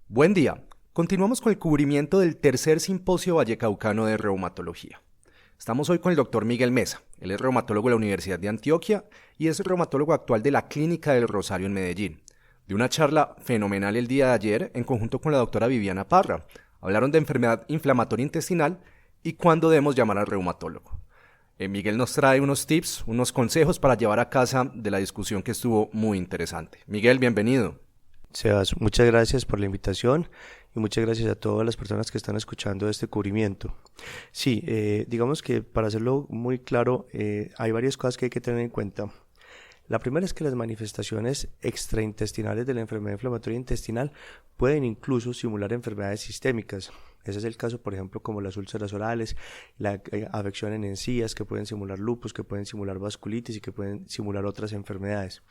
Buen día. Continuamos con el cubrimiento del tercer simposio vallecaucano de reumatología. Estamos hoy con el doctor Miguel Mesa. Él es reumatólogo de la Universidad de Antioquia y es el reumatólogo actual de la Clínica del Rosario en Medellín. De una charla fenomenal el día de ayer en conjunto con la doctora Viviana Parra. Hablaron de enfermedad inflamatoria intestinal y cuándo debemos llamar al reumatólogo. Miguel nos trae unos tips, unos consejos para llevar a casa de la discusión que estuvo muy interesante. Miguel, bienvenido. Sebas, muchas gracias por la invitación y muchas gracias a todas las personas que están escuchando este cubrimiento. Sí, digamos que para hacerlo muy claro, hay varias cosas que hay que tener en cuenta. La primera es que las manifestaciones extraintestinales de la enfermedad inflamatoria intestinal pueden incluso simular enfermedades sistémicas. Ese es el caso, por ejemplo, como las úlceras orales, la afección en encías, que pueden simular lupus, que pueden simular vasculitis y que pueden simular otras enfermedades.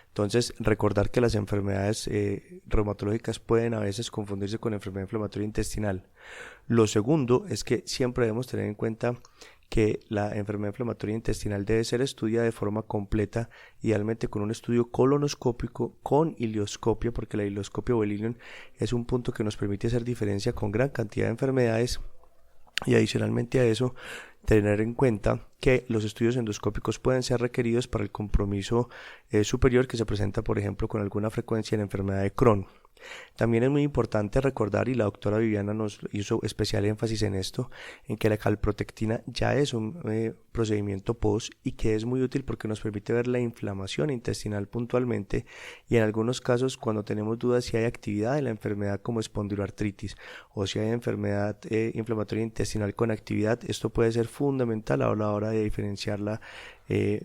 Entonces, recordar que las enfermedades reumatológicas pueden a veces confundirse con enfermedad inflamatoria intestinal. Lo segundo es que siempre debemos tener en cuenta que la enfermedad inflamatoria intestinal debe ser estudiada de forma completa, idealmente con un estudio colonoscópico con ileoscopia, porque la ileoscopia o el ilion es un punto que nos permite hacer diferencia con gran cantidad de enfermedades. Y adicionalmente a eso, tener en cuenta que los estudios endoscópicos pueden ser requeridos para el compromiso superior que se presenta, por ejemplo, con alguna frecuencia en la enfermedad de Crohn. También es muy importante recordar, y la doctora Viviana nos hizo especial énfasis en esto, en que la calprotectina ya es un procedimiento post y que es muy útil porque nos permite ver la inflamación intestinal puntualmente y en algunos casos cuando tenemos dudas si hay actividad de la enfermedad como espondiloartritis o si hay enfermedad inflamatoria intestinal con actividad, esto puede ser fundamental a la hora de diferenciarla,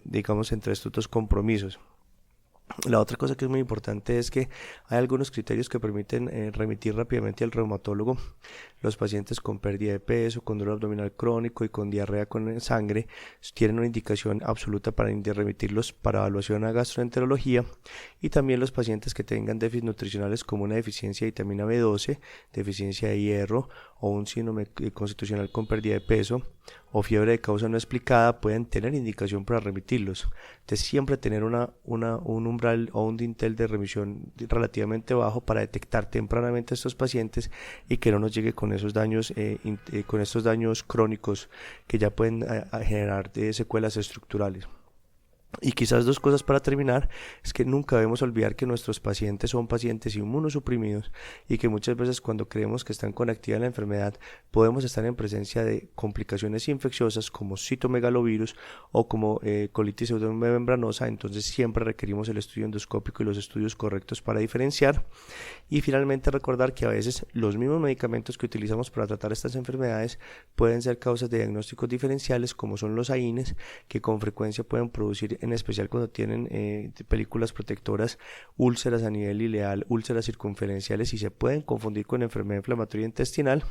digamos, entre estos dos compromisos. La otra cosa que es muy importante es que hay algunos criterios que permiten remitir rápidamente al reumatólogo. Los pacientes con pérdida de peso, con dolor abdominal crónico y con diarrea con sangre tienen una indicación absoluta para remitirlos para evaluación a gastroenterología, y también los pacientes que tengan déficits nutricionales como una deficiencia de vitamina B12, deficiencia de hierro o un síndrome constitucional con pérdida de peso o fiebre de causa no explicada pueden tener indicación para remitirlos. Entonces siempre tener un umbral o un dintel de remisión relativamente bajo para detectar tempranamente a estos pacientes y que no nos llegue con esos daños, con estos daños crónicos que ya pueden generar secuelas estructurales. Y quizás dos cosas para terminar, es que nunca debemos olvidar que nuestros pacientes son pacientes inmunosuprimidos y que muchas veces cuando creemos que están con actividad en la enfermedad podemos estar en presencia de complicaciones infecciosas como citomegalovirus o como colitis pseudomembranosa. Entonces siempre requerimos el estudio endoscópico y los estudios correctos para diferenciar. Y finalmente recordar que a veces los mismos medicamentos que utilizamos para tratar estas enfermedades pueden ser causas de diagnósticos diferenciales como son los AINES, que con frecuencia pueden producir, en especial cuando tienen películas protectoras, úlceras a nivel ileal, úlceras circunferenciales, y se pueden confundir con enfermedad inflamatoria intestinal.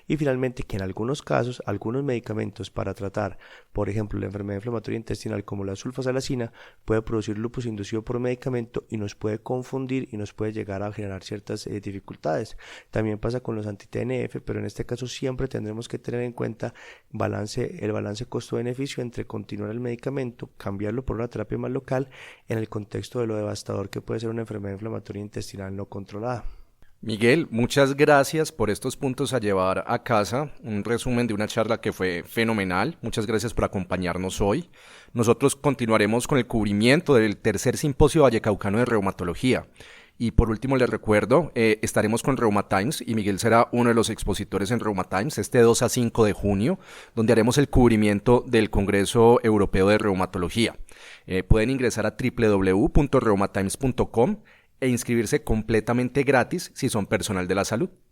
Y finalmente que en algunos casos, algunos medicamentos para tratar, por ejemplo, la enfermedad inflamatoria intestinal como la sulfasalacina, puede producir lupus inducido por medicamento y nos puede confundir y nos puede llegar a generar ciertas dificultades. También pasa con los anti-TNF, pero en este caso siempre tendremos que tener en cuenta el balance costo-beneficio entre continuar el medicamento, cambiarlo por una terapia más local en el contexto de lo devastador que puede ser una enfermedad inflamatoria intestinal no controlada. Miguel, muchas gracias por estos puntos a llevar a casa, un resumen de una charla que fue fenomenal. Muchas gracias por acompañarnos hoy. Nosotros continuaremos con el cubrimiento del tercer simposio vallecaucano de reumatología. Y por último les recuerdo, estaremos con Reumatimes y Miguel será uno de los expositores en Reumatimes este 2 a 5 de junio, donde haremos el cubrimiento del Congreso Europeo de Reumatología. Pueden ingresar a www.reumatimes.com e inscribirse completamente gratis si son personal de la salud.